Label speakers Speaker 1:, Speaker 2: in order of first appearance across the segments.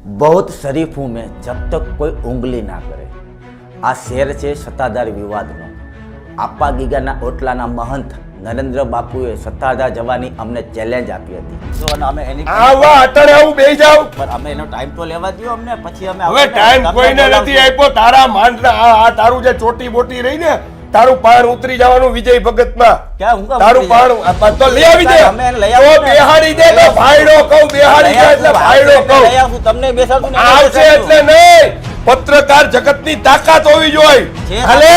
Speaker 1: बहुत शरीफ हूँ मैं जब तक कोई उंगली ना करे। आ શેર છે સત્તાધાર વિવાદનો। આપા ગીગાના ઓટલાના મહંત નરેન્દ્ર બાપુએ સત્તાધાર જવાની અમને ચેલેન્જ આપી હતી। જો અને અમે એની
Speaker 2: આવા અટણે આવું બેહી જાવ,
Speaker 1: પર અમે એનો ટાઈમ તો લેવા દ્યો અમને, પછી અમે
Speaker 2: હવે ટાઈમ કોઈને નથી આપ્યો। તારા માંડના આ તારું જે ચોટી બોટી રહી ને, તારું પાણ ઉતરી જવાનું વિજય ભગતમાં।
Speaker 1: ક્યાં હું કામ
Speaker 2: તારું પાણ તો લઈ આવી દે,
Speaker 1: અમે લઈ
Speaker 2: તો
Speaker 1: આવું ને।
Speaker 2: બેહાડી દે, તો ભાઈડો કહું, બેહાડી દે એટલે ભાઈડો કહું।
Speaker 1: લઈ આવું, તમને બેસાડું ને
Speaker 2: આવશે એટલે નહીં, પત્રકાર જગતની તાકાત હોવી જોઈએ।
Speaker 1: છે।
Speaker 2: હાલે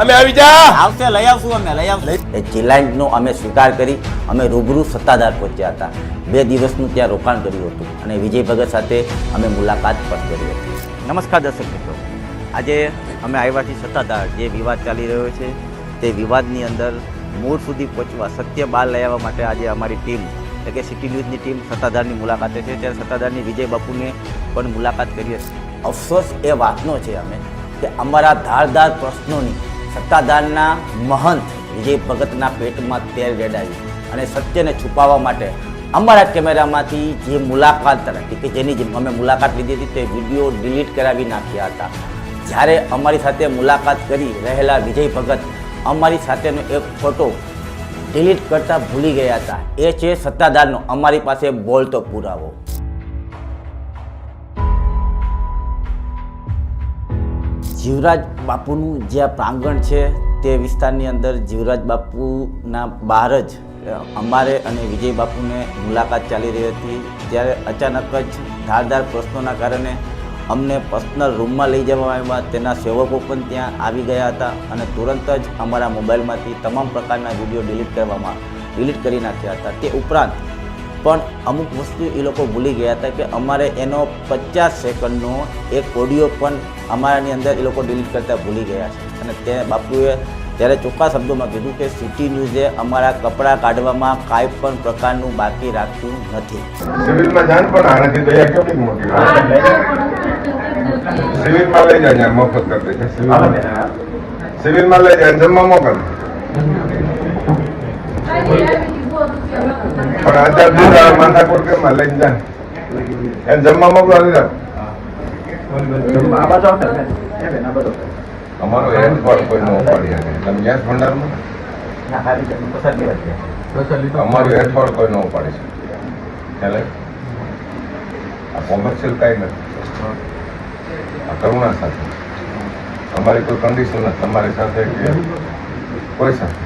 Speaker 2: અમે આવી જા,
Speaker 1: આવશે, લઈ આવશું અમે, લઈ આવશું। એ ચેલેન્જનો અમે સ્વીકાર કરી અમે રૂબરૂ સત્તાધાર પહોંચ્યા હતા। 2 દિવસનું ત્યાં રોકાણ કર્યું હતું અને વિજય ભગત સાથે અમે મુલાકાત પણ કરી હતી। નમસ્કાર દર્શક મિત્રો, આજે અમે આવ્યા છીએ સત્તાધાર। જે વિવાદ ચાલી રહ્યો છે તે વિવાદની અંદર મૂળ સુધી પહોંચવા, સત્ય બહાર લઈ આવવા માટે આજે અમારી ટીમ એટલે કે સિટી ન્યૂઝની ટીમ સત્તાધારની મુલાકાતે છે। ત્યારે સત્તાધારની વિજય બાપુને પણ મુલાકાત કરીએ છીએ। અફસોસ એ વાતનો છે અમે કે અમારા ધારદાર પ્રશ્નોની સત્તાધારના મહંત વિજય ભગતના પેટમાં તેલ રેડાયું અને સત્યને છુપાવવા માટે અમારા કેમેરામાંથી જે મુલાકાત હતી કે જેની જે અમે મુલાકાત લીધી હતી તે વિડીયો ડિલીટ કરાવી નાખ્યા હતા। જ્યારે અમારી સાથે મુલાકાત કરી રહેલા વિજય ભગત અમારી સાથેનો એક ફોટો ડિલીટ કરતા ભૂલી ગયા હતા। એ છે સત્તાધારનો અમારી પાસે બોલતો પુરાવો। જીવરાજ બાપુનું જે પ્રાંગણ છે તે વિસ્તારની અંદર જીવરાજ બાપુના બહાર જ અમારે અને વિજય બાપુને મુલાકાત ચાલી રહી હતી। ત્યારે અચાનક જ ધારદાર પ્રશ્નોના કારણે અમને પર્સનલ રૂમમાં લઈ જવામાં આવ્યા। તેના સેવકો પણ ત્યાં આવી ગયા હતા અને તુરંત જ અમારા મોબાઈલમાંથી તમામ પ્રકારના વિડીયો ડિલીટ કરી નાખ્યા હતા। તે ઉપરાંત પણ અમુક વસ્તુ એ લોકો ભૂલી ગયા હતા કે અમારે એનો 50 સેકન્ડનો એક ઓડિયો પણ અમારાની અંદર એ લોકો ડિલીટ કરતા ભૂલી ગયા છે। અને તે બાપુએ ત્યારે ચોખ્ખા શબ્દોમાં કીધું કે સિટી ન્યૂઝે અમારા કપડાં કાઢવામાં કાંઈ પણ પ્રકારનું બાકી રાખ્યું નથી।
Speaker 2: સિવિલમાં જાન પણ આનાથી દયા કેટલી મોટી સિવિલમાં લઈ જાય, મફત કરી દે, સિવિલમાં લઈ જાય, જમવા મોકલ। પણ આચાર દીધા માથાકૂટ કેમ લઈને જાય, એને જમવા મોકલો દીધા। અમારો હેડ પણ કોઈ ન ઉપાડી શકે, તમે ગેસ ભંડારમાં અમારું હેઠવાડ કોઈ ન ઉપાડી શકે। ખ્યાલ આ કોમર્શિયલ કાંઈ નથી, આ કરુણા સાથે અમારી કોઈ કન્ડિશન નથી, તમારી સાથે કે કોઈ સાથે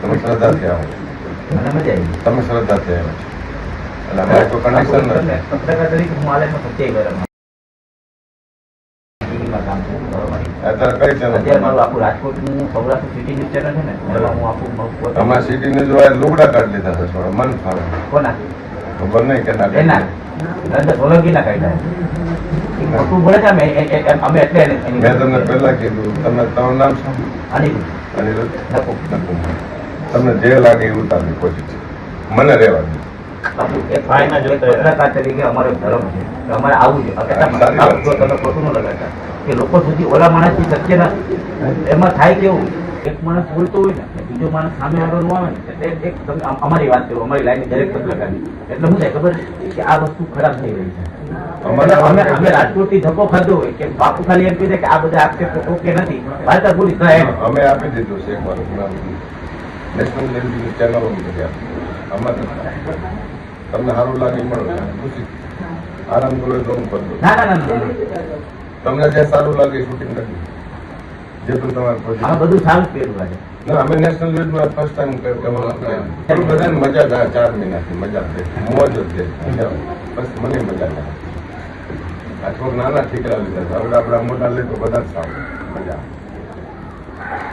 Speaker 2: તમે શ્રદ્ધાથી આવો, તમે શ્રદ્ધાથી આવ્યા છો એટલે અમારી કોઈ કન્ડિશન નથી। અત્યારે કઈ અમારા સિટી ન્યૂઝ વાળા લુગડા કાઢી લીધા છે, થોડા મન ફાવે ખબર નહીં કે ના મેં તમને પહેલા કીધું, તમને તમારું નામ શું? અનિરુદ્ધ નકુમ। તમને જે લાગે એવું તારી કોશિશ છે, મને રહેવા દે।
Speaker 1: પત્રકાર તરીકે અમારો ધર્મ છે કે અમારે આવું છે તમે ખોટું ન લગાડતા કે લોકો સુધી ઓલા માણસથી સત્યના એમાં થાય કેવું, એક માણસ બોલતો હોય ને બીજો માણસ સામે આગળનું આવે ને એક અમારી વાત કરો, અમારી લાઈન દરેક પત્રકારની એટલે શું થાય ખબર કે આ વસ્તુ ખરાબ થઈ રહી છે। અમે રાજકોટથી ધક્કો ખાધો હોય કે બાપુ ખાલી એમ કહી દે કે આ બધા આક્ષેપો ઓકે નથી, ભારત પોલીસ
Speaker 2: અમે આપી દીધું છે એક વાર નેશનલ ટેલિવિઝન ચેનલો અમારે તમને સારું લાગે મળો, ખુશી આરામ કરો તો હું કરજો। તમને જે સારું લાગે શૂટિંગ કરી જેટલું તમારે
Speaker 1: બધું સારું પહેલું લાગે।
Speaker 2: ના અમે નેશનલ ન્યૂઝમાં ફર્સ્ટ ટાઈમ બધાને મજા થાય, 4 મહિનાથી મજા થાય, મોજ જ છે, બસ મને મજા થાય। આ થોડુંક નાના ઠીકરા લીધા છે, હવે આપણા મોટા લે તો બધા જ સારું મજા।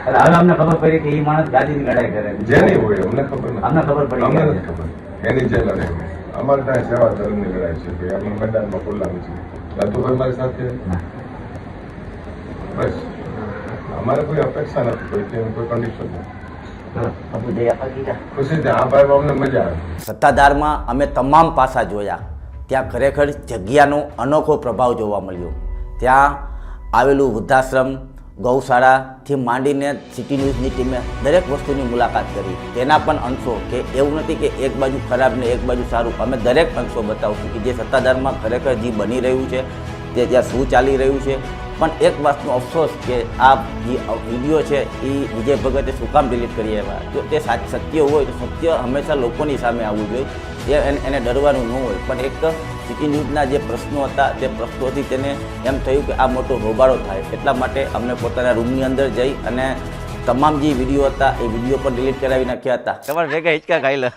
Speaker 1: હવે અમને ખબર પડી કે એ માણસ ગાદીની લડાઈ કરે,
Speaker 2: જેની હોય અમને ખબર નથી,
Speaker 1: અમને ખબર પડી,
Speaker 2: અમને નથી ખબર એની જે લડાઈ અમારે ત્યાં સેવા ધર્મની લડાઈ છે કે આપણે મેદાનમાં ખુલ્લામાં છીએ, દાદુભાઈ મારી સાથે બસ અમારે કોઈ અપેક્ષા નથી, કોઈ કન્ડિશન નથી, ખુશી આ ભાઈ અમને મજા આવે।
Speaker 1: સત્તાધારમાં અમે તમામ પાસા જોયા, ત્યાં ખરેખર જગ્યાનો અનોખો પ્રભાવ જોવા મળ્યો। ત્યાં આવેલું વૃદ્ધાશ્રમ, ગૌશાળાથી માંડીને સિટી ન્યૂઝની ટીમે દરેક વસ્તુની મુલાકાત કરી. તેના પણ અંશો કે એવું નથી કે એક બાજુ ખરાબ ને એક બાજુ સારું, અમે દરેક અંશો બતાવશું કે જે સત્તાધારમાં ખરેખર જે બની રહ્યું છે તે ત્યાં શું ચાલી રહ્યું છે. પણ એક વાતનો અફસોસ કે આ જે વિડીયો છે એ વિજય ભગતે શું કામ ડિલીટ કરી આવ્યા. જો તે સત્ય હોય તો સત્ય હંમેશા લોકોની સામે આવવું જોઈએ, એને ડરવાનું ન હોય. પણ એક સિટી ન્યૂઝના જે પ્રશ્નો હતા તે પ્રશ્નોથી તેને એમ થયું કે આ મોટો હોબાળો થાય, એટલા માટે અમને પોતાના રૂમની અંદર જઈ અને તમામ જે વિડીયો હતા એ વિડીયો પણ ડિલીટ કરાવી નાખ્યા હતા. તમારે ભેગા હિંચકા ખાઈ લો.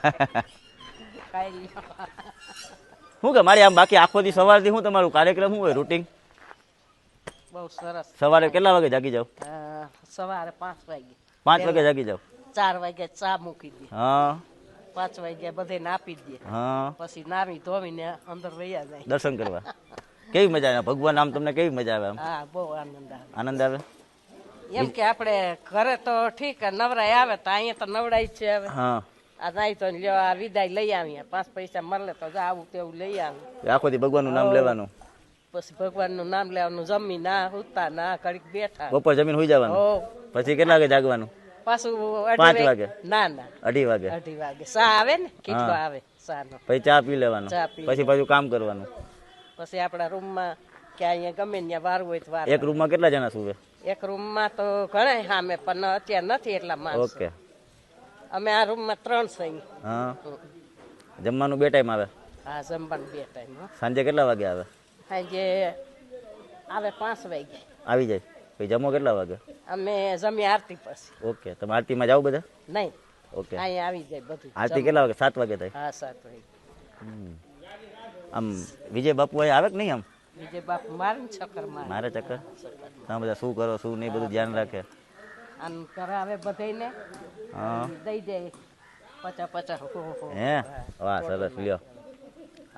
Speaker 1: શું કે મારી આમ બાકી આખો દી સવારથી શું તમારું કાર્યક્રમ શું હોય રૂટીન?
Speaker 3: બહુ સરસ.
Speaker 1: સવારે કેટલા વાગે જાગી જાવ?
Speaker 3: સવારે 5 વાગે.
Speaker 1: 5 વાગે જાગી જાવ?
Speaker 3: 4 વાગે ચા મૂકી દે.
Speaker 1: હા.
Speaker 3: 5 વાગે બધાને આપી દે.
Speaker 1: હા.
Speaker 3: પછી નાવી ધોવીને અંદર વયા જાય
Speaker 1: દર્શન કરવા. કેવી મજા આવે? ભગવાન આમ તમને કેવી મજા આવે?
Speaker 3: હા, બહુ આનંદ આવે.
Speaker 1: આનંદ આવે?
Speaker 3: એમ કે આપણે ઘરે તો ઠીક નવરાય આવે તો અહીંયા તો નવડાય જ છે હવે.
Speaker 1: હા.
Speaker 3: આ નાઈ તો આ વિદાય લઈ આવીએ, 5 પૈસા મળે તો આવું તેવું લઈ આવીએ.
Speaker 1: આખો દી ભગવાનનું નામ લેવાનું,
Speaker 3: પછી ભગવાનનું નામ લેવાનું, જમી ના હુતા ના ઘડીક બેઠા,
Speaker 1: બપોર જમીન હોઈ જવાનું. પછી કેટલા વાગે જાગવાનું?
Speaker 3: પાછું
Speaker 1: 5 વાગે?
Speaker 3: ના ના
Speaker 1: 2:30 વાગે.
Speaker 3: 2:30 વાગે ચા આવે ને, કેટલો આવે ચા નો.
Speaker 1: પછી ચા પી લેવાનું,
Speaker 3: ચા પી
Speaker 1: પછી પાછું કામ કરવાનું.
Speaker 3: પછી આપણા રૂમમાં કે અહીંયા ગમે ત્યાં વાર હોય તો વાર.
Speaker 1: એક રૂમમાં કેટલા જણા સુવે?
Speaker 3: એક રૂમમાં તો ઘણા સામે, પણ અત્યારે નથી એટલા માણસો.
Speaker 1: ઓકે.
Speaker 3: અમે આ રૂમમાં 3 છીએ.
Speaker 1: હા. જમવાનું 2 ટાઈમ આવે?
Speaker 3: હા, જમવાનું 2 ટાઈમ.
Speaker 1: સાંજે કેટલા વાગે આવે?
Speaker 3: સાંજે આવે 5 વાગે
Speaker 1: આવી જાય. પછી જમો કેટલા વાગે?
Speaker 3: અમે જમી આરતી પછી.
Speaker 1: ઓકે. તમે આરતીમાં જાઓ બધા?
Speaker 3: નહીં,
Speaker 1: ઓકે.
Speaker 3: અહીંયા આવી જાય બધું.
Speaker 1: આરતી કેટલા વાગે? 7 વાગે થાય?
Speaker 3: હા, 7 વાગે.
Speaker 1: આમ વિજય બાપુ અહીં આવે કે નહીં? આમ
Speaker 3: બીજે બાપ મારે ને ચક્કર
Speaker 1: મારે ચક્કર? તમે બધા શું કરો શું નહીં બધું ધ્યાન રાખે?
Speaker 3: આમ કરાવે બધાને.
Speaker 1: હા.
Speaker 3: દઈ દે 50-50.
Speaker 1: હે? વાહ, સરસ. લ્યો.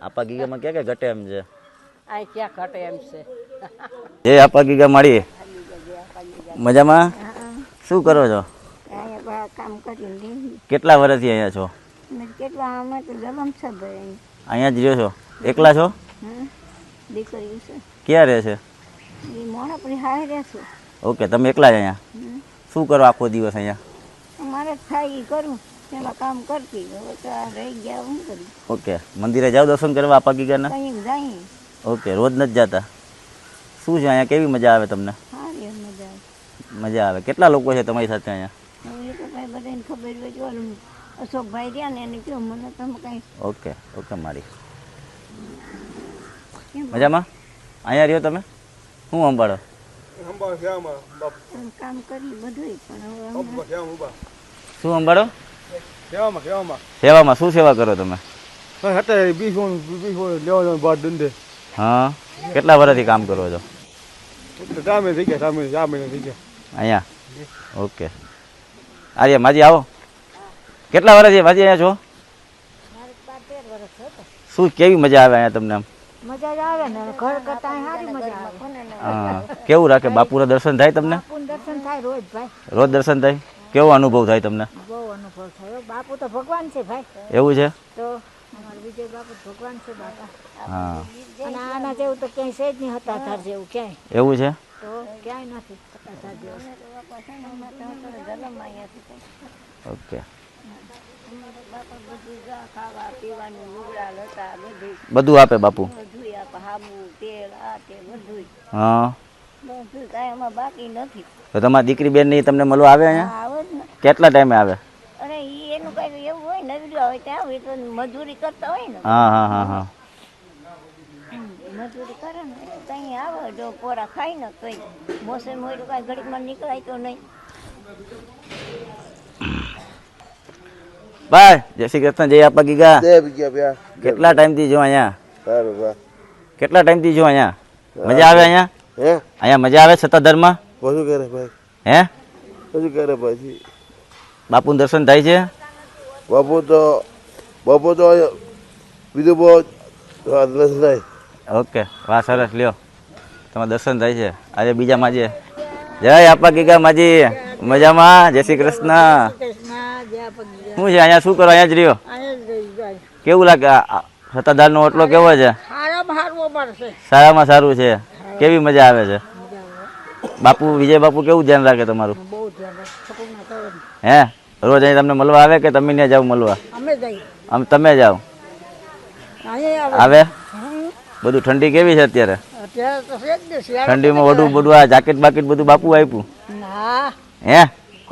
Speaker 1: આપા ગીગામાં ક્યાં ક્યાં ઘટે એમ છે?
Speaker 3: આ ક્યાં ઘટે એમ છે.
Speaker 1: એ આપા ગીગા મારી મજામાં? શું કરો છો?
Speaker 4: કામ કરીને
Speaker 1: કેટલા વર્ષથી અહીંયા છો?
Speaker 4: કેટલા અમે તો જલમ છે ભાઈ.
Speaker 1: અહીંયા જ રહ્યો છો? એકલા છો?
Speaker 4: દીકરી છે
Speaker 1: ક્યાં રહે છે?
Speaker 4: એ મોડા પછી હાય રહેશે.
Speaker 1: ઓકે. તમે એકલા જ અહીંયા? શું કરો આખો દિવસ અહીંયા?
Speaker 4: અમારે થાય એ કરું, પેલા કામ કરતી, હવે તો આ રહી ગયા હું કરું.
Speaker 1: ઓકે. મંદિરે જાઓ દર્શન કરવા આપા ગીગાના?
Speaker 4: કંઈક જાય.
Speaker 1: ઓકે. રોજ નથી જતા? શું છે અહીંયા, કેવી મજા આવે તમને?
Speaker 4: સારી એમ મજા આવે.
Speaker 1: મજા આવે. કેટલા લોકો છે તમારી સાથે અહીંયા?
Speaker 4: હવે એ તો ભાઈ બધાને ખબર હોય જો અશોકભાઈ રહ્યા ને એને કહ્યું મને તમે કાંઈ
Speaker 1: ઓકે. ઓકે મારી મજામાં? અહીંયા રહ્યો તમે? શું સંભાળો?
Speaker 4: કામ કરી બધું, પણ હવે
Speaker 1: શું સંભાળો? સેવામાં શું સેવા કરો તમે? હા. કેટલા વર્ષથી કામ કરો છો અહીંયા? ઓકે. આર્ય માજી આવો. કેટલા વર્ષથી માજી અહીંયા છો? શું કેવી મજા આવે અહીંયા તમને?
Speaker 4: મજા જ આવે ને, ઘર કરતા સારી મજા આવે.
Speaker 1: હા. કેવું રાખે? બાપુના દર્શન થાય તમને?
Speaker 4: દર્શન થાય રોજ ભાઈ,
Speaker 1: રોજ દર્શન થાય? કેવો અનુભવ થાય તમને?
Speaker 4: બહુ અનુભવ થયો. બાપુ તો ભગવાન છે ભાઈ.
Speaker 1: એવું છે?
Speaker 4: તો અમારા વિજય બાપુ ભગવાન છે બાપા.
Speaker 1: હા.
Speaker 4: અને આના જેવું તો ક્યાંય છે જ નહીં, હતાધાર જેવું ક્યાંય.
Speaker 1: એવું છે?
Speaker 4: તો ક્યાંય નથી હતાધાર જેવું.
Speaker 1: ઓકે.
Speaker 4: ખાવા પીવાનું, લુગડા લતા
Speaker 1: બધું આપે બાપુ?
Speaker 4: બધું આપે, હાબુ તેલ આ તે બધું.
Speaker 1: હા.
Speaker 4: બધું કાંઈ એમાં બાકી નથી.
Speaker 1: તો તમારી દીકરી બેન ની તમને મળવા આવે અહીંયા?
Speaker 4: આવે જ ને.
Speaker 1: કેટલા ટાઈમે આવે?
Speaker 4: અરે ઈ એનું કઈ એવું હોય ને, નવીડા હોય ત્યાં હોય તો મજૂરી કરતા હોય ને.
Speaker 1: હા હા હા હા.
Speaker 4: મજૂરી કરે ને ત્યાં આવે, જો કોરા ખાય ને તો મોસમ હોય તો કાંઈ ઘડીકમાં નીકળાય તો નહીં.
Speaker 1: બાય. જય શ્રી કૃષ્ણ. જય આપા ગીગા. કેટલા ટાઈમ થી જો અહીંયા? કેટલા ટાઈમ થી જો અહીંયા? મજા આવે અહીંયા? અહીંયા મજા આવે સત્તાધારમાં?
Speaker 5: બધું કરે ભાઈ.
Speaker 1: હે?
Speaker 5: બધું કરે પછી
Speaker 1: બાપુનું દર્શન થાય છે?
Speaker 5: બાપુ તો બીજું બહુ રસ નહીં.
Speaker 1: ઓકે. વાહ, સરસ. લ્યો. તમારે દર્શન થાય છે આજે બીજા માજી. જય આપા ગીગા માજી. મજામાં? જય શ્રી કૃષ્ણ. શું છે અહીંયા? શું કરો? અહીંયા જ રહ્યો? કેવું લાગે? સત્તાધાર નો ઓટલો કેવો છે? સારામાં સારું છે. કેવી મજા આવે છે? બાપુ વિજય બાપુ કેવું ધ્યાન રાખે તમારું?
Speaker 6: બહુ ધ્યાન રાખે. છોકરાના તો
Speaker 1: હે રોજ અહીં તમને મળવા આવે કે તમે ત્યાં જાવ મળવા?
Speaker 6: અમે જઈએ
Speaker 1: આમ તમે જાઓ
Speaker 6: અહીંયા
Speaker 1: આવે? બધું ઠંડી કેવી છે અત્યારે?
Speaker 6: અત્યારે તો છે જ ને શિયાળો.
Speaker 1: ઠંડીમાં વડું બધું આ જાકેટ બાકેટ બધું બાપુ આપ્યું?
Speaker 6: હા
Speaker 1: હે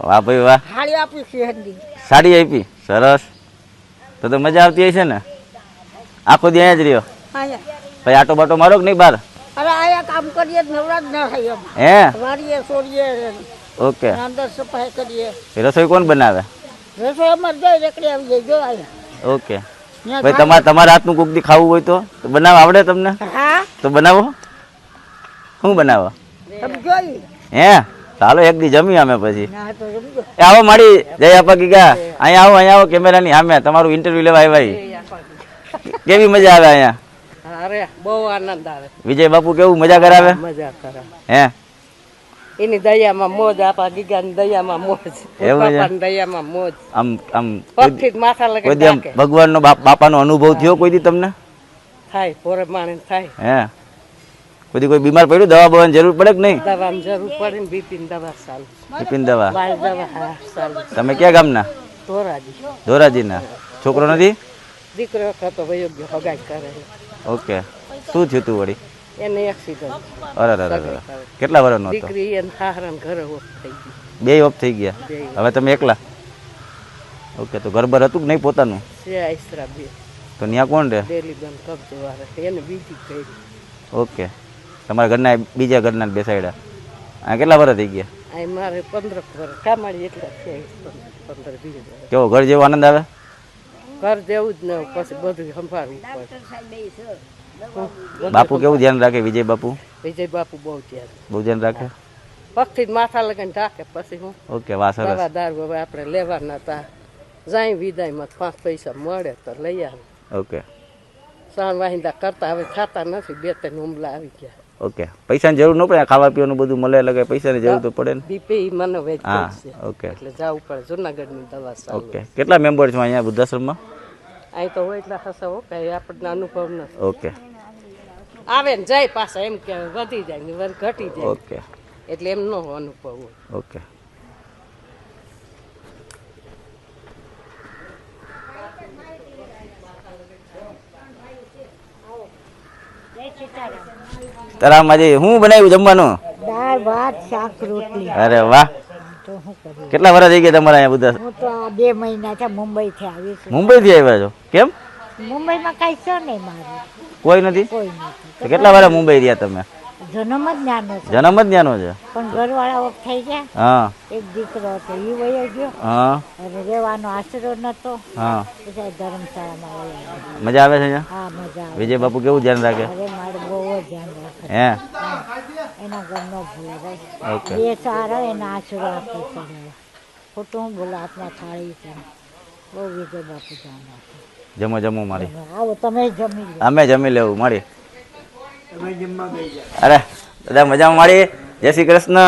Speaker 1: વાહ ભાઈ વાહ.
Speaker 6: હાડી આપી શહેરની.
Speaker 1: સાડી આપી? સરસ. તો મજા આવતી હશે ને? આખો દી અહીંયા જ રહ્યો?
Speaker 6: અહીંયા
Speaker 1: ભાઈ આટો બાટો મારો કે નહીં બહાર?
Speaker 6: અરે અહીંયા કામ કરીએ તો નવરાજ ના થાય એમ.
Speaker 1: હે
Speaker 6: વારીએ સોરીએ
Speaker 1: ઓકે.
Speaker 6: અંદર સફાઈ કરીએ.
Speaker 1: રસોઈ કોણ બનાવે?
Speaker 6: રસોઈ અમારે જઈ રેકડી આવી જાય જો અહીંયા.
Speaker 1: ઓકે ભાઈ તમારા હાથનું કોક દી ખાવું હોય તો બનાવવા આવડે તમને?
Speaker 6: હા
Speaker 1: તો બનાવો. શું બનાવો?
Speaker 6: તમે જોઈ.
Speaker 1: હે ચાલો એક દી જમી અમે પછી.
Speaker 6: ના તો સમજો.
Speaker 1: એ આવો માડી જય આપા ગીગા. અહીંયા આવો કેમેરાની સામે તમારું ઇન્ટરવ્યુ લેવા આવ્યા. કેવી મજા આવે અહીંયા?
Speaker 3: અરે બહુ આનંદ આવે.
Speaker 1: વિજય બાપુ કેવું મજા કરાવે?
Speaker 3: મજા કરે.
Speaker 1: હે
Speaker 3: એની દયામાં મોજ, આપા ગીગાની દયામાં મોજ,
Speaker 1: એવું છે?
Speaker 3: બાપાની દયામાં મોજ.
Speaker 1: આમ આમ
Speaker 3: પગથી જ માથા લગે
Speaker 1: કોઈ દી આમ ભગવાનનો બાપાનો અનુભવ થયો કોઈ દી તમને?
Speaker 3: થાય પોરે માણી થાય.
Speaker 1: હે કોઈ દી કોઈ બીમાર પડ્યું દવા બવાની જરૂર પડે કે નહીં?
Speaker 3: દવાની જરૂર પડે ને બીપીની દવા ચાલુ.
Speaker 1: બિપિન દવા.
Speaker 3: બાળ દવા હા ચાલુ.
Speaker 1: તમે ક્યાં ગામના?
Speaker 3: ધોરાજી.
Speaker 1: ધોરાજીના. છોકરો નથી?
Speaker 3: દીકરો હતો વયો ગયો, હગાઈ કરે.
Speaker 1: ઓકે શું થયું તું વળી?
Speaker 3: એને એક્સિડન્ટ.
Speaker 1: અરે કેટલા વર્ષનો હતો?
Speaker 3: દીકરી એને હાહરાન ઘરે ઓફ થઈ ગઈ.
Speaker 1: બે ઓફ થઈ ગયા? હવે તમે એકલા? ઓકે તો ઘરબર હતું કે નહીં પોતાનું?
Speaker 3: છે આઈસરા બે.
Speaker 1: તો ત્યાં કોણ રહે?
Speaker 3: ડેલી બંધ કબજો વાળે એને બીજી કરી.
Speaker 1: ઓકે તમારા ઘરના બીજા ઘરના બેસાડ્યા. આ કેટલા વર્ષ થઈ ગયા?
Speaker 3: આ મારે 15 વર્ષ કામાડી એટલા છે. 15-20 વર્ષ.
Speaker 1: કેવો ઘર જેવો આનંદ આવે?
Speaker 3: ઘર જેવું જ ન હોય, પછી બધું સંભાળવું પડે.
Speaker 1: બાપુ કેવું ધ્યાન રાખે વિજય બાપુ?
Speaker 3: વિજય બાપુ બહુ ધ્યાન.
Speaker 1: બહુ ધ્યાન રાખે?
Speaker 3: પગથી જ માથા લગન ઢાકે. પછી હું
Speaker 1: ઓકે વાહ સરસ.
Speaker 3: દવા દારૂ હવે આપણે લેવાના હતા. જાય વિદાયમાં 5 પૈસા મળે તો લઈ આવે.
Speaker 1: ઓકે
Speaker 3: સાણ વાહિંદા કરતા હવે ખાતા નથી. 2-3 હુમલા આવી ગયા.
Speaker 1: ઓકે પૈસાની જરૂર ન પડે? ખાવા પીવાનું બધું મળે એટલે પૈસાની જરૂર તો પડે ને?
Speaker 3: બીપી મને વેચ
Speaker 1: હા
Speaker 3: છે
Speaker 1: ઓકે
Speaker 3: એટલે જવું પડે. જુનાગઢની દવા ચાલુ.
Speaker 1: ઓકે કેટલા મેમ્બર છો અહીંયા વૃદ્ધાશ્રમમાં?
Speaker 3: અહીં તો હોય એટલા હસાવો કઈ આપણને અનુભવ નથી.
Speaker 1: ઓકે
Speaker 3: આવે ને જાય પાછા એમ કે વધી જાય ને વર ઘટી જાય
Speaker 1: ઓકે
Speaker 3: એટલે એમ નો અનુભવ હોય.
Speaker 1: ઓકે તારા માજી શું બનાવ્યું જમવાનું?
Speaker 6: દાળ ભાત શાક રોટલી.
Speaker 1: અરે વાહ.
Speaker 6: તો શું કરીએ?
Speaker 1: કેટલા વર્ષ થઈ ગયા તમારા અહીંયા બધા?
Speaker 6: હું તો આ 2 મહિના છે મુંબઈથી આવી છું.
Speaker 1: મુંબઈ થી આવ્યા છો? કેમ?
Speaker 6: મુંબઈમાં કાંઈ છે નહીં મારું.
Speaker 1: કોઈ નથી?
Speaker 6: કોઈ નથી.
Speaker 1: તો કેટલા વર્ષ મુંબઈ રહ્યા તમે?
Speaker 6: જન્મ જ નાનો છે
Speaker 1: જન્મ જ ત્યાંનો છે?
Speaker 6: પણ ઘરવાળા ઓફ થઈ ગયા.
Speaker 1: હા
Speaker 6: એક દીકરો હતો એ વયો ગયો
Speaker 1: હા
Speaker 6: અને રહેવાનો આશરો નતો.
Speaker 1: હા
Speaker 6: પછી ધર્મશાળામાં વયો ગયો.
Speaker 1: મજા આવે છે અહીંયા?
Speaker 6: હા મજા આવે.
Speaker 1: વિજય બાપુ કેવું ધ્યાન રાખે?
Speaker 6: અરે મારે બહુ જ ધ્યાન રાખે.
Speaker 1: હે
Speaker 6: એના ઘરનો ભૂલ ભાઈ.
Speaker 1: ઓકે
Speaker 6: બે સારા એના આશરો આપે છે. ખોટું હું બોલો આપણા થાળી છે. બહુ વિજય બાપુ ધ્યાન રાખે.
Speaker 1: જમો જમો મારી.
Speaker 6: આવો તમે જમી લો.
Speaker 1: અમે જમી લેવું મારી. અરે દાદા મજામાં મારી? જય શ્રી કૃષ્ણ.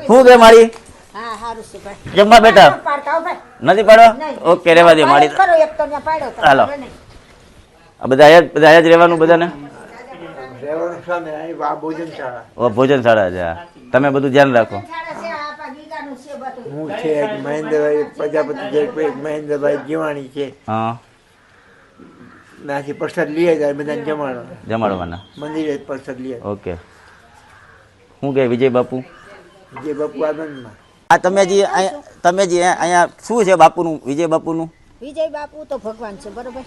Speaker 1: શું કે મારી?
Speaker 6: હા સારું છે ભાઈ.
Speaker 1: જમવા બેઠા
Speaker 6: પાડતા ભાઈ.
Speaker 1: નથી પાડો? ઓકે રેવા દે મારી.
Speaker 6: કરો એક તો ત્યાં પાડ્યો તો.
Speaker 1: હાલો આ બધા અહીંયા જ રહેવાનું બધાને? ઓ ભોજનશાળા છે. હા. તમે બધું ધ્યાન રાખો.
Speaker 7: હું છે એક મહેન્દ્રભાઈ પ્રજાપતિ જયભાઈ મહેન્દ્રભાઈ જીવાણી છે.
Speaker 1: હા
Speaker 7: નાથી પ્રસાદ લઈ જાય બધાને જમાડો
Speaker 1: જમાડવાના
Speaker 7: મંદિરે પ્રસાદ લઈ
Speaker 1: ઓકે. શું કે વિજય બાપુ?
Speaker 7: જે બાપુ આનંદમાં
Speaker 1: આ તમે જે અહીંયા શું છે બાપુનું વિજય બાપુનું?
Speaker 6: વિજય બાપુ તો ભગવાન છે બરોબર.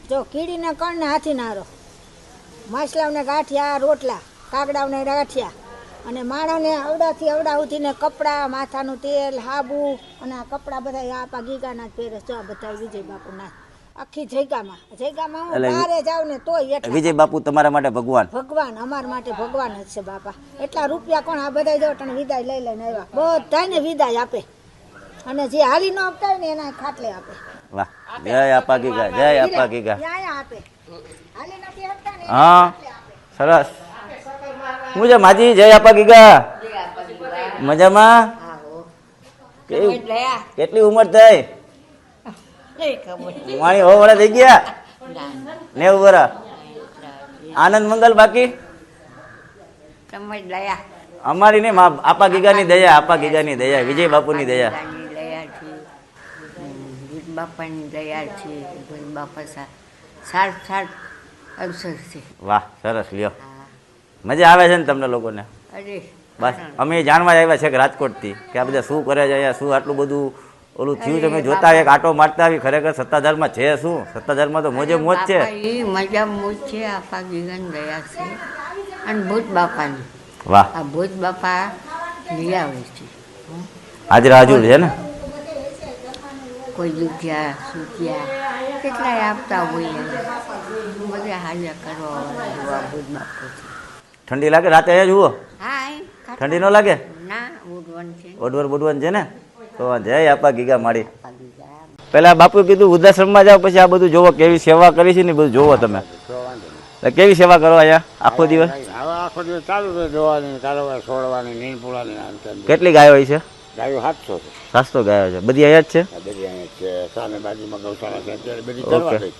Speaker 6: જો કીડીના કણને હાથી નારો, માછલાવને ગાંઠિયા રોટલા, કાગડાવને ગાંઠિયા અને માણસને અવડાથી અવડા સુધીને કપડાં, માથાનું તેલ, હાબુ અને આ કપડાં બધા આપા ગીગાના જ પહેરે. જો આ બધા વિજય બાપુના આખી જગ્યામાં હું બહારે જાઉં ને તોય એટલા.
Speaker 1: વિજય બાપુ તમારા માટે ભગવાન?
Speaker 6: ભગવાન અમારા માટે ભગવાન જ છે બાપા. એટલા રૂપિયા કોણ આ બધા જો તને વિદાય લઈ લઈને આવ્યા બધાને વિદાય આપે અને જે હાલી ન આપતા હોય ને એના ખાટલે આપે.
Speaker 1: વાહ જય આપા ગીગા જય આપા ગીગા.
Speaker 6: ન્યાય આપે. હાલી નથી આપતા ને
Speaker 1: હા સરસ. હું છે માજી જય આપા ગીગા? મજામાં? કેટલી ઉંમર થઈ? મારી હો વડા થઈ ગયા? 90 વર્ષ. આનંદ મંગલ બાકી? અમારી નહીં, આપા ગીગાની દયા, આપા ગીગાની દયા, વિજય બાપુની દયા.
Speaker 8: બાપાની દયા છે, ભૂત બાપાની દયા છે, ભૂત બાપા સાર અવસર છે.
Speaker 1: વાહ, સરસ લ્યો. મજા આવે છે ને તમને લોકોને?
Speaker 8: અરે
Speaker 1: બસ અમે જાણવા આવ્યા છે કે રાજકોટથી કે આ બધા શું કરે છે અહીંયા, શું આટલું બધું ઓલું થયું છે. અમે જોતા એક આટો મારતા આવી, ખરેખર સત્તાધારમાં છે શું? સત્તાધારમાં તો મોજે મોજ છે.
Speaker 8: મજા મોજ છે. આપા ગીગાની દયા છે અને ભૂત બાપાની.
Speaker 1: વાહ,
Speaker 8: આ ભૂત બાપા લઈ આવે છે.
Speaker 1: હાજરા હાજર છે ને.
Speaker 8: કોઈ દુખ્યા સુખ્યા કેટલાય આપતા હોય બધા હાજર કરવા ભૂત બાપુ છે.
Speaker 1: ઠંડી લાગે રાતે અહીંયા જુઓ?
Speaker 8: હા
Speaker 1: ઠંડી ન લાગે?
Speaker 8: ના ઉડવાનું છે.
Speaker 1: ઓડવર બોડવન છે ને? તો જય આપા ગીગા માડી.
Speaker 8: આપા ગીગા
Speaker 1: પેલા બાપુ કીધું વૃદ્ધાશ્રમમાં જાઓ, પછી આ બધું જોવો, કેવી સેવા કરી છે ને બધું જોવો તમે. તો કેવી સેવા કરો અહીંયા આખો દિવસ?
Speaker 9: હવે આખો દિવસ ચાલુ છે, જોવાની, કારવાર, છોડવાની, નીંદ પૂળવાની.
Speaker 1: કેટલી ગાયો હોય છે?
Speaker 9: ગાયો 700 છે.
Speaker 1: 700 ગાયો છે. બધી અહીંયા જ છે?
Speaker 9: આ બધી અહીંયા છે. સામે બાજુમાં ગૌશાળા છે, અત્યારે બધી ચરવા ગઈ.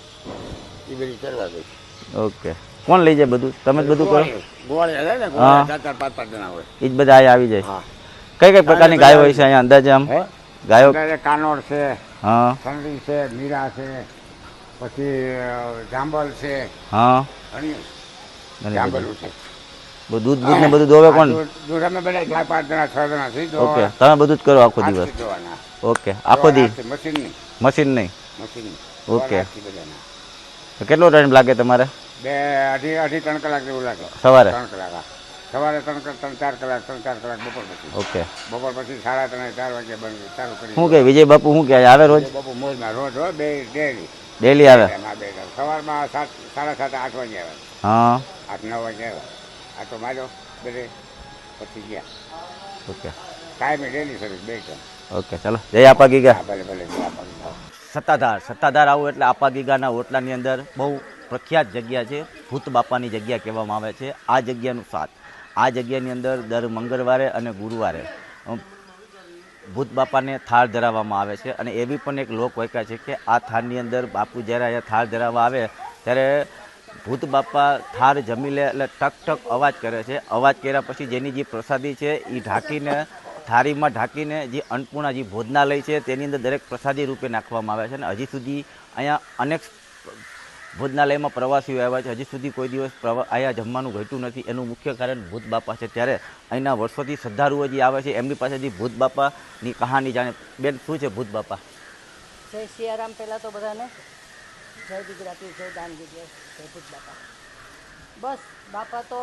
Speaker 9: એ બધી ચરવા ગઈ.
Speaker 1: ઓકે. કોણ લઈ જાય બધું? તમે જ બધું કરો?
Speaker 9: ગોવાળિયા છે ને,
Speaker 1: હા.
Speaker 9: ગોવાળિયા 4-5 જણા હોય.
Speaker 1: એ જ બધા અહીંયા આવી જાય.
Speaker 9: હા.
Speaker 1: કઈ કઈ પ્રકારની ગાયો હોય છે અહીંયા અંદાજે આમ?
Speaker 9: હે?
Speaker 1: ગાયો?
Speaker 9: અત્યારે કાનોડ છે,
Speaker 1: હા
Speaker 9: ઠંડી છે, મીરા છે, પછી જાંબલ છે,
Speaker 1: હા.
Speaker 9: ઘણી
Speaker 1: ઘણી
Speaker 9: જાંબલું છે.
Speaker 1: બધું દૂધ દૂધ ને બધું દોવે કોણ?
Speaker 9: દૂધ અમે બધા 4-5 જણા 6 જણા થઈ તો
Speaker 1: ઓકે. તમે બધું જ કરો આખો દિવસ? ઓકે. આખો દી?
Speaker 9: મશીન નહીં.
Speaker 1: મશીન નહીં?
Speaker 9: મશીન નહીં.
Speaker 1: ઓકે.
Speaker 9: બધાના
Speaker 1: તો કેટલો ટાઈમ લાગે તમારે
Speaker 9: 2-2.5-3 કલાક જેવું લાગે.
Speaker 1: સવારે?
Speaker 9: 3 કલાક. હા. સવારે 3-4 કલાક, 3-4 કલાક બપોર પછી.
Speaker 1: ઓકે.
Speaker 9: બપોર પછી 3:30-4 વાગે બંધ ચાલુ કરી.
Speaker 1: શું કે વિજય બાપુ શું કે આવે રોજ?
Speaker 9: બપોર મોજમાં રોજ બે ડેલી
Speaker 1: ડેલી આવે?
Speaker 9: સવારમાં 7:30-8 વાગે આવે.
Speaker 1: હા
Speaker 9: 8-9 વાગે આવે. આ તો માર્યો બધે પછી ગયા.
Speaker 1: ઓકે.
Speaker 9: કાયમી ડેલી સર્વિસ 2 ટાઈમ.
Speaker 1: ઓકે ચાલો જય આપા ગીગા.
Speaker 9: હા ભલે ભલે આપા.
Speaker 1: સત્તાધાર આવું એટલે આપા ગીગાના ઓટલાની અંદર બહુ પ્રખ્યાત જગ્યા છે, ભૂત બાપાની જગ્યા કહેવામાં આવે છે. આ જગ્યાનું સાથ, આ જગ્યાની અંદર દર મંગળવારે અને ગુરુવારે ભૂત બાપાને થાળ ધરાવવામાં આવે છે. અને એવી પણ એક લોકવાયકા છે કે આ થાળની અંદર બાપુ જ્યારે અહીંયા થાળ ધરાવવા આવે ત્યારે ભૂત બાપા થાળ જમી લે એટલે ટક ટક અવાજ કરે છે. અવાજ કર્યા પછી જેની જે પ્રસાદી છે એ ઢાંકીને થાળીમાં ઢાંકીને જે અન્નપૂર્ણા જે ભોજનાલય છે તેની અંદર દરેક પ્રસાદી રૂપે નાખવામાં આવે છે. અને હજી સુધી અહીંયા અનેક ભોજનાલયમાં પ્રવાસીઓ આવ્યા છે, હજી સુધી કોઈ દિવસ અહીંયા જમવાનું ઘટ્યું નથી. એનું મુખ્ય કારણ ભૂત બાપા છે. ત્યારે અહીંના વર્ષોથી શ્રદ્ધાળુઓ જે આવે છે એમની પાસેથી ભૂત બાપાની કહાની જાણે. બેન શું છે ભૂત બાપા?
Speaker 3: જય સિયારામ. પહેલાં તો બધાને જય ગુજરાતી, જય દાનગીરી, જય ભૂત બાપા. બસ બાપા તો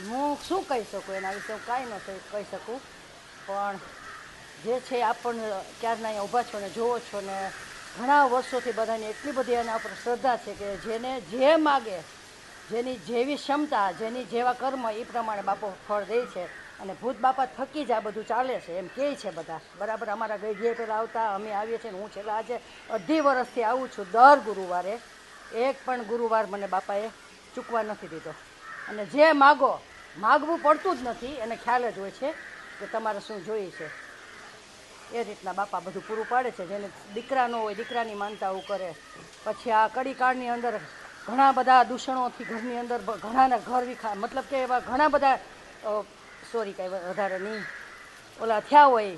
Speaker 3: હું શું કહી શકું એના વિશે, હું કાંઈ ન કહી શકું. પણ જે છે આપણને ક્યારના અહીંયા ઊભા છો ને જોવો છો ને ઘણા વર્ષોથી બધાની એટલી બધી એના ઉપર શ્રદ્ધા છે કે જેને જે માગે, જેની જેવી ક્ષમતા, જેની જેવા કર્મ એ પ્રમાણે બાપો ફળ દે છે. અને ભૂત બાપા થકી જ આ બધું ચાલે છે એમ કહે છે બધા. બરાબર. અમારા ગઈ પહેલાં આવતા અમે આવીએ છીએ ને હું છેલ્લા આજે 2.5 વર્ષથી આવું છું. દર ગુરુવારે એક પણ ગુરુવાર મને બાપાએ ચૂકવા નથી દીધો. અને જે માગવું પડતું જ નથી, એને ખ્યાલ જ હોય છે કે તમારે શું જોઈએ છે. એ રીતના બાપા બધું પૂરું પાડે છે. જેને દીકરા ન હોય દીકરાની માનતાઓ કરે. પછી આ કડીકાળની અંદર ઘણા બધા દૂષણોથી ઘરની અંદર ઘણાના ઘર વિખા, મતલબ કે એવા ઘણા બધા સોરી કાંઈ વધારે નહીં ઓલા થયા હોય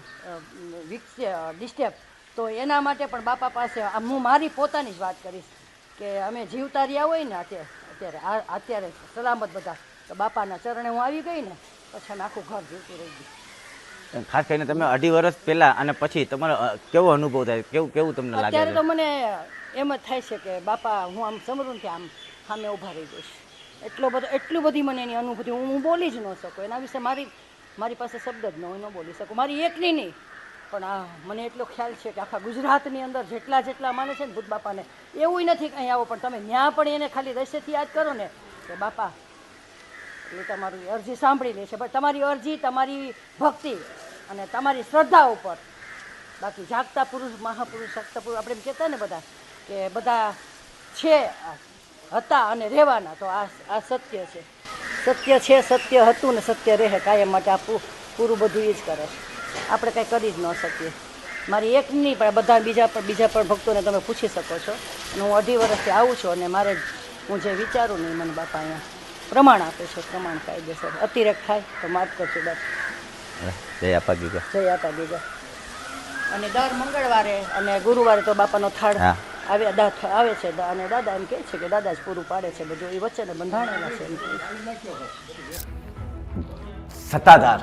Speaker 3: ડિસ્ટર્બ, તો એના માટે પણ બાપા પાસે હું મારી પોતાની જ વાત કરીશ કે અમે જીવતા રહ્યા હોય ને અત્યારે સલામત બધા, તો બાપાના ચરણે હું આવી ગઈ ને પછી અમે આખું ઘર જીવતું રહી ગયું.
Speaker 1: ખાસ કરીને તમે 2.5 વર્ષ પહેલા અને પછી તમારો કેવો અનુભવ થાય? કેવું તમને લાગે?
Speaker 3: અત્યારે તો મને એમ જ થાય છે કે બાપા હું આમ સમરું કે આમ સામે ઊભા રહી જઈશ. એટલું બધી મને એની અનુભૂતિ, હું બોલી જ ન શકું એના વિશે. મારી પાસે શબ્દ જ ન હોય, ન બોલી શકું. મારી એકલી નહીં, પણ આ મને એટલો ખ્યાલ છે કે આખા ગુજરાતની અંદર જેટલા માને છે ને ભૂત બાપાને, એવું નથી કે અહીં આવો પણ તમે ત્યાં પણ એને ખાલી રસ્તેથી યાદ કરો ને કે બાપા, એટલે તમારી અરજી સાંભળી લે છે. પણ તમારી અરજી, તમારી ભક્તિ અને તમારી શ્રદ્ધા ઉપર, બાકી જાગતા પુરુષ, મહાપુરુષ, જાગતા પુરુષ આપણે એમ કહેતા ને બધા કે બધા છે, હતા અને રહેવાના, તો આ સત્ય છે. સત્ય છે, સત્ય હતું ને સત્ય રહે કાયમ માટે. આ પૂરું બધું એ જ કરે. આપણે કાંઈ કરી જ ન શકીએ. મારી એક નહીં પણ બધા બીજા પણ ભક્તોને તમે પૂછી શકો છો. અને હું 2.5 વર્ષથી આવું છું અને હું જે વિચારું ને મને બાપા અહીંયા પ્રમાણ આપે છે, પ્રમાણ કાયદેસર. અતિરેક થાય તો માફ કરજો બસ.
Speaker 1: જય આપા ગીગા.
Speaker 3: જય આપા દીધા. અને દર મંગળવારે અને ગુરુવારે તો બાપાનો થાળ
Speaker 1: હા.
Speaker 3: આવે છે અને દાદા એમ કહે છે કે દાદા જ પૂરું પાડે છે બધું, એ વચ્ચેને બંધાણેલા છે એમ કહે છે.
Speaker 1: સત્તાધાર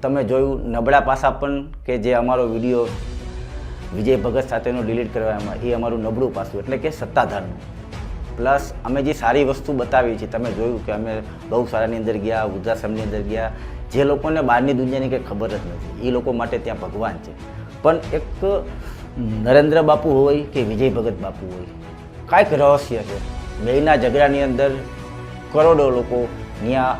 Speaker 1: તમે જોયું, નબળા પાસા પણ કે જે અમારો વિડીયો વિજય ભગત સાથેનો ડિલીટ કરવામાં, એ અમારું નબળું પાસું એટલે કે સત્તાધારનું. પ્લસ અમે જે સારી વસ્તુ બતાવી છે, તમે જોયું કે અમે ગૌશાળાની અંદર ગયા, વૃદ્ધાશ્રમની અંદર ગયા, જે લોકોને બહારની દુનિયાની કંઈ ખબર જ નથી, એ લોકો માટે ત્યાં ભગવાન છે. પણ એક નરેન્દ્ર બાપુ હોય કે વિજય ભગત બાપુ હોય, કાંઈક રહસ્ય છે. બેયના ઝઘડાની અંદર કરોડો લોકો ત્યાં,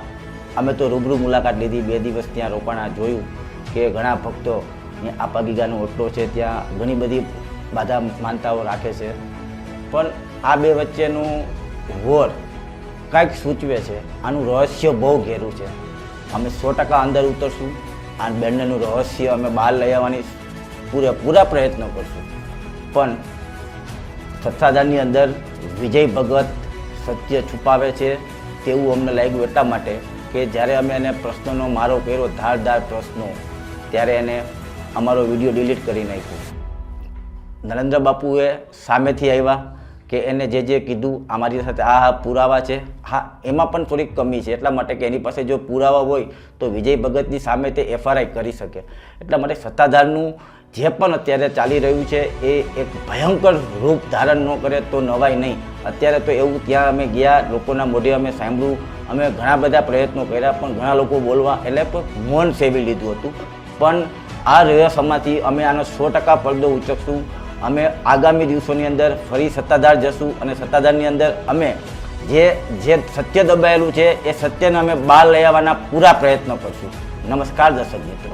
Speaker 1: અમે તો રૂબરૂ મુલાકાત લીધી, 2 દિવસ ત્યાં રોકાણા, જોયું કે ઘણા ભક્તો ત્યાં આપા ગીગાનો ઓટલો છે, ત્યાં ઘણી બધી બાધા માનતાઓ રાખે છે. પણ આ બે વચ્ચેનું વોર કાંઈક સૂચવે છે. આનું રહસ્ય બહુ ઘેરું છે. અમે 100% અંદર ઉતરશું. આ બંનેનું રહસ્ય અમે બહાર લઈ આવવાની પૂરેપૂરા પ્રયત્નો કરશું. પણ સત્તાધારની અંદર વિજય ભગત સત્ય છુપાવે છે તેવું અમને લાગ્યું એટલા માટે કે જ્યારે અમે એને પ્રશ્નનો મારો કર્યો, ધારદાર પ્રશ્નો, ત્યારે એને અમારો વિડીયો ડિલીટ કરી નાખ્યો. નરેન્દ્ર બાપુએ સામેથી આવ્યા કે એને જે કીધું અમારી સાથે આ પુરાવા છે. હા, એમાં પણ થોડીક કમી છે, એટલા માટે કે એની પાસે જો પુરાવા હોય તો વિજય ભગતની સામે તે FRI કરી શકે. એટલા માટે સત્તાધારનું જે પણ અત્યારે ચાલી રહ્યું છે એ એક ભયંકર રૂપ ધારણ ન કરે તો નવાય નહીં. અત્યારે તો એવું ત્યાં અમે ગયા, લોકોના મોઢે અમે સાંભળ્યું, અમે ઘણા બધા પ્રયત્નો કર્યા, પણ ઘણા લોકો બોલવા એટલે મૌન સેવી લીધું હતું. પણ આ રહસ્યમાંથી અમે આનો 100% પડદો ઉચકશું. અમે આગામી દિવસોની અંદર ફરી સત્તાધાર જશું અને સત્તાધારની અંદર અમે જે સત્ય દબાયેલું છે એ સત્યને અમે બહાર લઈ આવવાના પૂરા પ્રયત્નો કરશું. નમસ્કાર દર્શક મિત્રો.